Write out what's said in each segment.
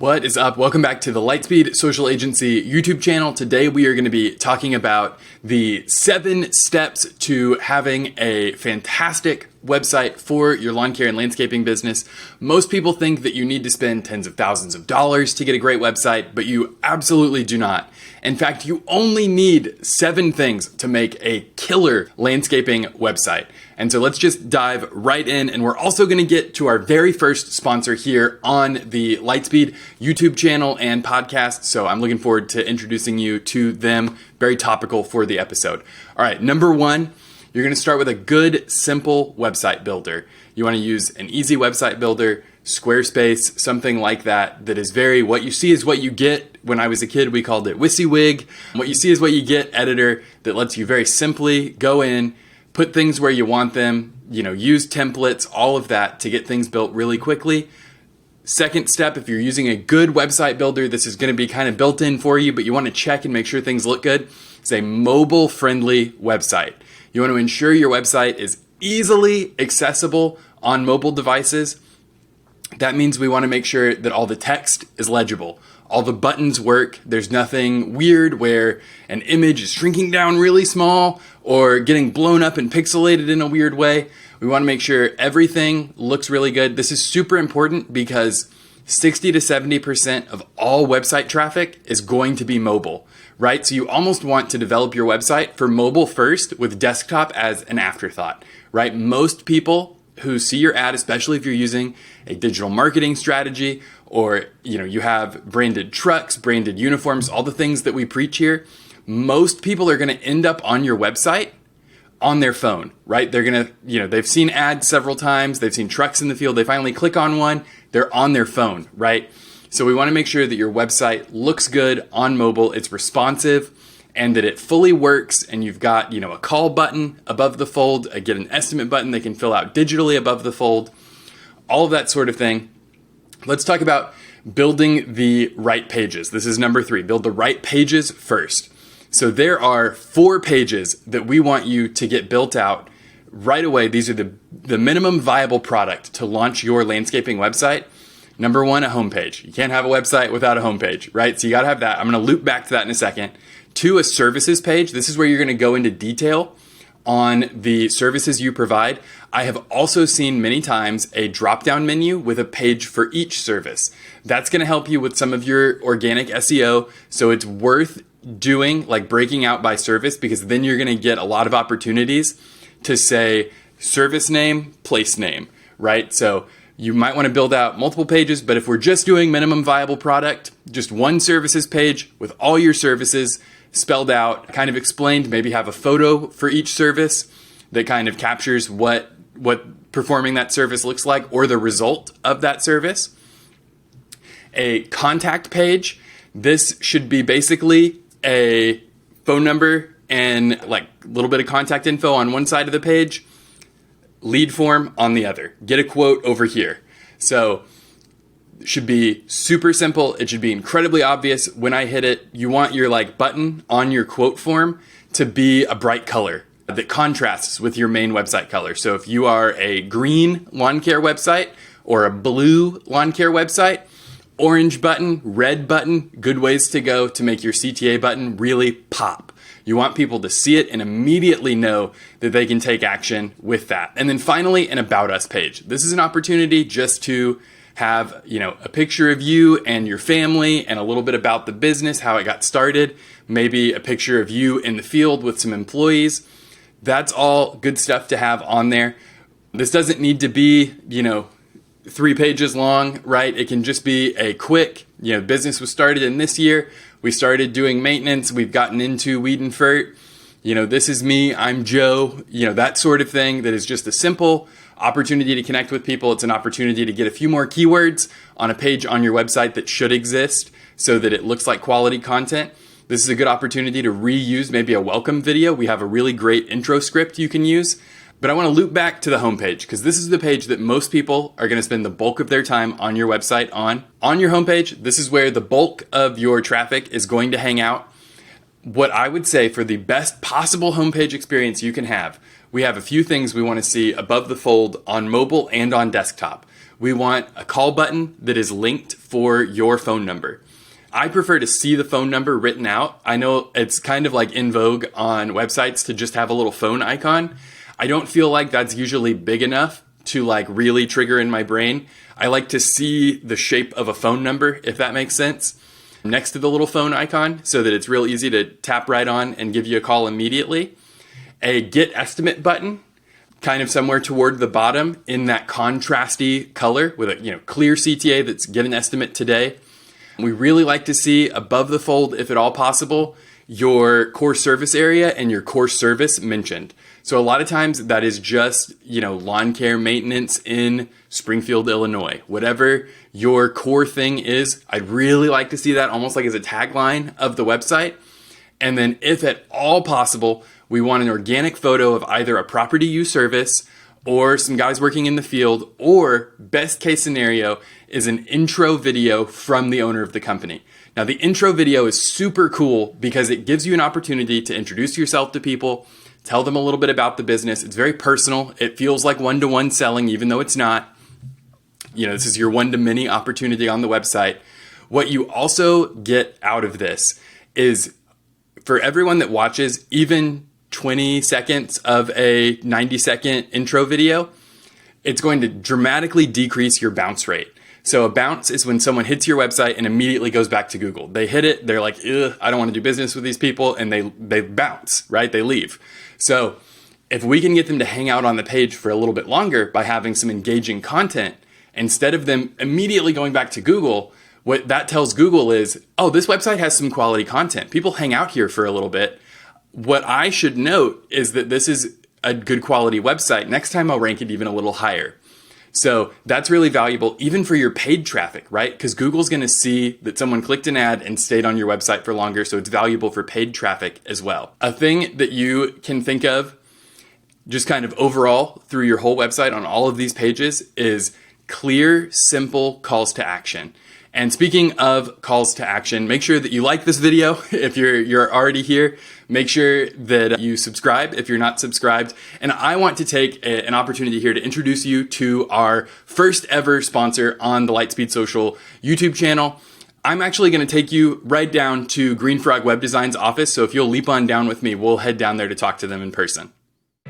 What is up? Welcome back to the Lightspeed Social Agency YouTube channel. Today we are going to be talking about the 7 steps to having a fantastic website for your lawn care and landscaping business. Most people think that you need to spend tens of thousands of dollars to get a great website, but you absolutely do not. In fact, you only need 7 things to make a killer landscaping website. And so let's just dive right in. And we're also going to get to our very first sponsor here on the Lightspeed YouTube channel and podcast. So I'm looking forward to introducing you to them. Very topical for the episode. All right, number 1, you're going to start with a good, simple website builder. You want to use an easy website builder, Squarespace, something like that, that is very, what you see is what you get. When I was a kid, we called it WYSIWYG. What you see is what you get editor that lets you very simply go in, put things where you want them, use templates, all of that to get things built really quickly. Second step, if you're using a good website builder, this is going to be kind of built in for you, but you want to check and make sure things look good. It's a mobile-friendly website. You want to ensure your website is easily accessible on mobile devices. That means we want to make sure that all the text is legible. All the buttons work. There's nothing weird where an image is shrinking down really small or getting blown up and pixelated in a weird way. We want to make sure everything looks really good. This is super important because 60 to 70% of all website traffic is going to be mobile, right? So you almost want to develop your website for mobile first with desktop as an afterthought, right? Most people who see your ad, especially if you're using a digital marketing strategy or you have branded trucks, branded uniforms, all the things that we preach here, most people are going to end up on your website on their phone, right? They're going to, they've seen ads several times, they've seen trucks in the field, they finally click on one, they're on their phone, right? So we want to make sure that your website looks good on mobile, it's responsive, and that it fully works, and you've got, a call button above the fold, a get an estimate button they can fill out digitally above the fold, all of that sort of thing. Let's talk about building the right pages. This is number 3, build the right pages first. So there are 4 pages that we want you to get built out right away. These are the minimum viable product to launch your landscaping website. Number 1, a homepage. You can't have a website without a homepage, right? So you gotta have that. I'm gonna loop back to that in a second. 2, a services page. This is where you're gonna go into detail on the services you provide. I have also seen many times a drop-down menu with a page for each service. That's gonna help you with some of your organic SEO, so it's worth doing, like breaking out by service, because then you're gonna get a lot of opportunities to say service name, place name, right? So you might wanna build out multiple pages, but if we're just doing minimum viable product, just one services page with all your services spelled out, kind of explained, maybe have a photo for each service that kind of captures what performing that service looks like or the result of that service. A contact page. This should be basically a phone number and like a little bit of contact info on one side of the page, lead form on the other. Get a quote over here. So it should be super simple. It should be incredibly obvious. When I hit it, you want your button on your quote form to be a bright color that contrasts with your main website color. So if you are a green lawn care website or a blue lawn care website, orange button, red button, good ways to go to make your CTA button really pop. You want people to see it and immediately know that they can take action with that. And then finally, an About Us page. This is an opportunity just to have, a picture of you and your family and a little bit about the business, how it got started, maybe a picture of you in the field with some employees. That's all good stuff to have on there. This doesn't need to be, 3 pages long, right? It can just be a quick, business was started in this year. We started doing maintenance. We've gotten into weed and fert. This is me, I'm Joe, that sort of thing that is just a simple opportunity to connect with people. It's an opportunity to get a few more keywords on a page on your website that should exist so that it looks like quality content. This is a good opportunity to reuse maybe a welcome video. We have a really great intro script you can use. But I want to loop back to the homepage because this is the page that most people are going to spend the bulk of their time on your website on. On your homepage, this is where the bulk of your traffic is going to hang out. What I would say for the best possible homepage experience you can have, we have a few things we want to see above the fold on mobile and on desktop. We want a call button that is linked for your phone number. I prefer to see the phone number written out. I know it's kind of like in vogue on websites to just have a little phone icon. I don't feel like that's usually big enough to like really trigger in my brain. I like to see the shape of a phone number, if that makes sense, next to the little phone icon so that it's real easy to tap right on and give you a call immediately. A get estimate button, kind of somewhere toward the bottom in that contrasty color with a clear CTA that's get an estimate today. We really like to see above the fold, if at all possible, your core service area and your core service mentioned. So a lot of times that is just, lawn care maintenance in Springfield, Illinois. Whatever your core thing is, I'd really like to see that almost like as a tagline of the website. And then if at all possible, we want an organic photo of either a property you service or some guys working in the field, or best case scenario is an intro video from the owner of the company. Now the intro video is super cool because it gives you an opportunity to introduce yourself to people, tell them a little bit about the business. It's very personal. It feels like one-to-one selling, even though it's not. This is your one-to-many opportunity on the website. What you also get out of this is for everyone that watches even 20 seconds of a 90-second intro video, it's going to dramatically decrease your bounce rate. So a bounce is when someone hits your website and immediately goes back to Google. They hit it, they're like, ugh, I don't want to do business with these people, and they bounce, right? They leave. So if we can get them to hang out on the page for a little bit longer by having some engaging content, instead of them immediately going back to Google, what that tells Google is, oh, this website has some quality content. People hang out here for a little bit. What I should note is that this is a good quality website. Next time I'll rank it even a little higher. So that's really valuable even for your paid traffic, right? Because Google's going to see that someone clicked an ad and stayed on your website for longer. So it's valuable for paid traffic as well. A thing that you can think of just kind of overall through your whole website on all of these pages is clear, simple calls to action. And speaking of calls to action, make sure that you like this video if you're already here. Make sure that you subscribe if you're not subscribed. And I want to take an opportunity here to introduce you to our first ever sponsor on the Lightspeed Social YouTube channel. I'm actually going to take you right down to Green Frog Web Design's office. So if you'll leap on down with me, we'll head down there to talk to them in person.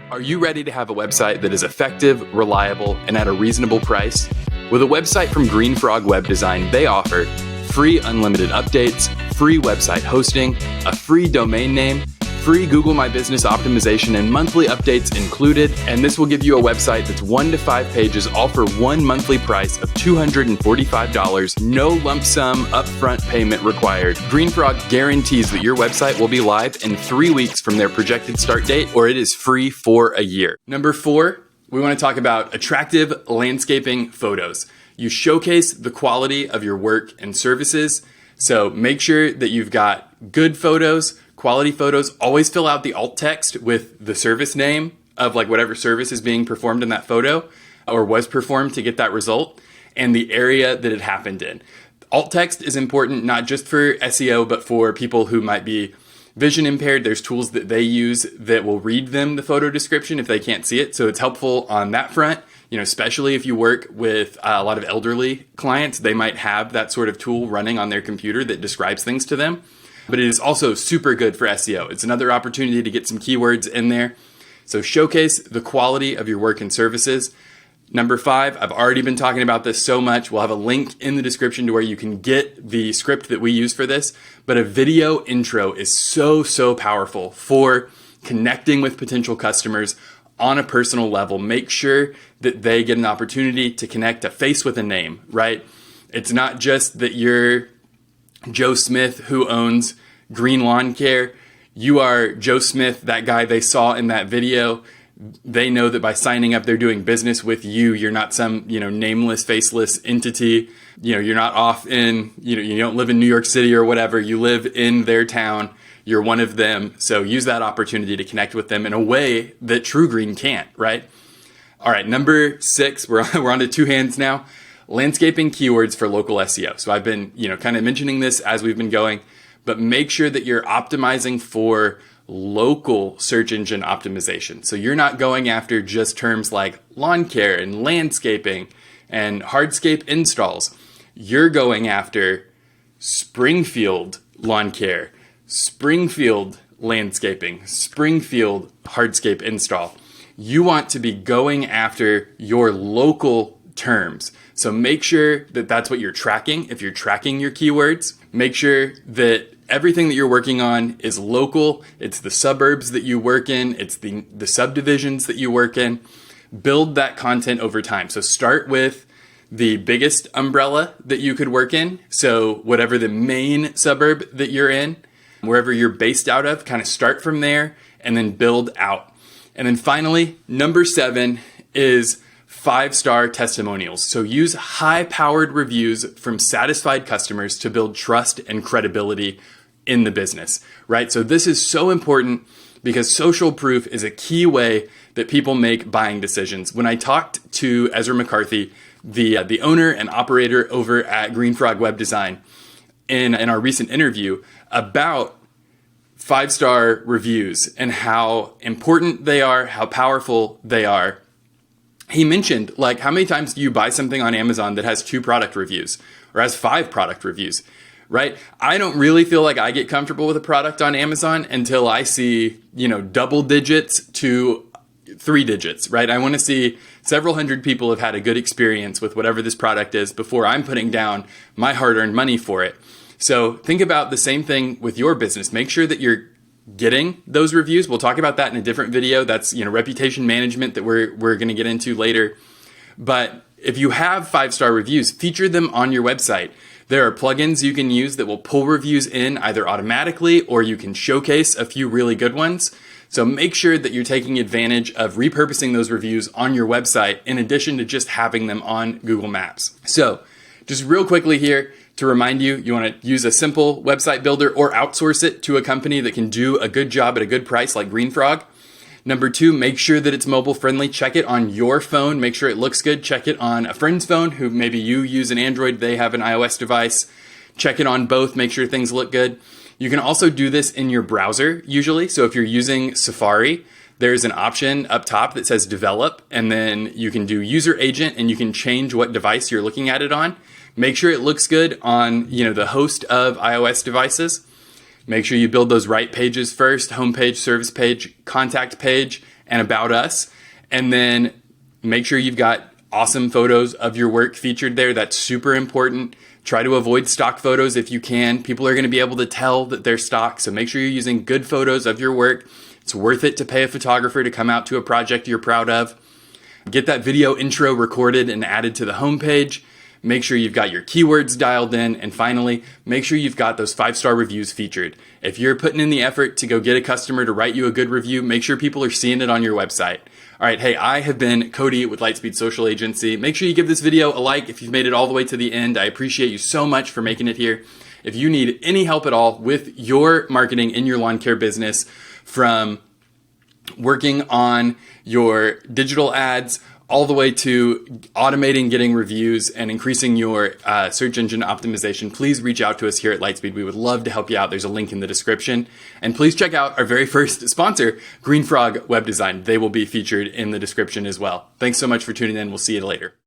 Are you ready to have a website that is effective, reliable, and at a reasonable price? With a website from Green Frog Web Design, they offer free unlimited updates, free website hosting, a free domain name, free Google My Business optimization, and monthly updates included. And this will give you a website that's 1 to 5 pages, all for one monthly price of $245. No lump sum upfront payment required. Green Frog guarantees that your website will be live in 3 weeks from their projected start date, or it is free for a year. Number 4, we want to talk about attractive landscaping photos. You showcase the quality of your work and services. So make sure that you've got good photos, quality photos. Always fill out the alt text with the service name of like whatever service is being performed in that photo or was performed to get that result, and the area that it happened in. Alt text is important not just for SEO, but for people who might be vision impaired. There's tools that they use that will read them the photo description if they can't see it. So it's helpful on that front, especially if you work with a lot of elderly clients. They might have that sort of tool running on their computer that describes things to them. But it is also super good for SEO. It's another opportunity to get some keywords in there. So showcase the quality of your work and services. Number 5, I've already been talking about this so much. We'll have a link in the description to where you can get the script that we use for this. But a video intro is so powerful for connecting with potential customers on a personal level. Make sure that they get an opportunity to connect a face with a name, right? It's not just that you're Joe Smith who owns Green Lawn Care. You are Joe Smith, that guy they saw in that video. They know that by signing up, they're doing business with you. You're not some, nameless, faceless entity. You're not off in, you don't live in New York City or whatever. You live in their town. You're one of them. So use that opportunity to connect with them in a way that True Green can't, right? All right, number 6, we're on to 2 hands now. Landscaping keywords for local SEO. So I've been, kind of mentioning this as we've been going, but make sure that you're optimizing for local search engine optimization. So you're not going after just terms like lawn care and landscaping and hardscape installs. You're going after Springfield lawn care, Springfield landscaping, Springfield hardscape install. You want to be going after your local terms. So make sure that that's what you're tracking. If you're tracking your keywords, make sure that everything that you're working on is local. It's the suburbs that you work in. It's the subdivisions that you work in. Build that content over time. So start with the biggest umbrella that you could work in. So whatever the main suburb that you're in, wherever you're based out of, kind of start from there and then build out. And then finally, number 7 is 5-star testimonials. So use high-powered reviews from satisfied customers to build trust and credibility in the business, right? So this is so important because social proof is a key way that people make buying decisions. When I talked to Ezra McCarthy, the owner and operator over at Green Frog Web Design, in our recent interview about 5-star reviews and how important they are, how powerful they are, he mentioned, like, how many times do you buy something on Amazon that has 2 product reviews or has 5 product reviews, right? I don't really feel like I get comfortable with a product on Amazon until I see, double digits to 3 digits, right? I want to see several hundred people have had a good experience with whatever this product is before I'm putting down my hard-earned money for it. So think about the same thing with your business. Make sure that you're getting those reviews. We'll talk about that in a different video. That's, reputation management that we're going to get into later. But if you have 5-star reviews, feature them on your website. There are plugins you can use that will pull reviews in either automatically or you can showcase a few really good ones. So make sure that you're taking advantage of repurposing those reviews on your website in addition to just having them on Google Maps. So just real quickly here, to remind you, you want to use a simple website builder or outsource it to a company that can do a good job at a good price like Green Frog. Number 2, make sure that it's mobile friendly. Check it on your phone. Make sure it looks good. Check it on a friend's phone who maybe you use an Android, they have an iOS device. Check it on both. Make sure things look good. You can also do this in your browser usually. So if you're using Safari, there's an option up top that says develop, and then you can do user agent and you can change what device you're looking at it on. Make sure it looks good on, the host of iOS devices. Make sure you build those right pages first: homepage, service page, contact page, and about us. And then make sure you've got awesome photos of your work featured there. That's super important. Try to avoid stock photos if you can. People are going to be able to tell that they're stock. So make sure you're using good photos of your work. It's worth it to pay a photographer to come out to a project you're proud of. Get that video intro recorded and added to the homepage. Make sure you've got your keywords dialed in. And finally, make sure you've got those 5-star reviews featured. If you're putting in the effort to go get a customer to write you a good review, make sure people are seeing it on your website. All right, hey, I have been Cody with Lightspeed Social Agency. Make sure you give this video a like if you've made it all the way to the end. I appreciate you so much for making it here. If you need any help at all with your marketing in your lawn care business, from working on your digital ads all the way to automating getting reviews and increasing your search engine optimization, please reach out to us here at Lightspeed. We would love to help you out. There's a link in the description. And please check out our very first sponsor, Green Frog Web Design. They will be featured in the description as well. Thanks so much for tuning in. We'll see you later.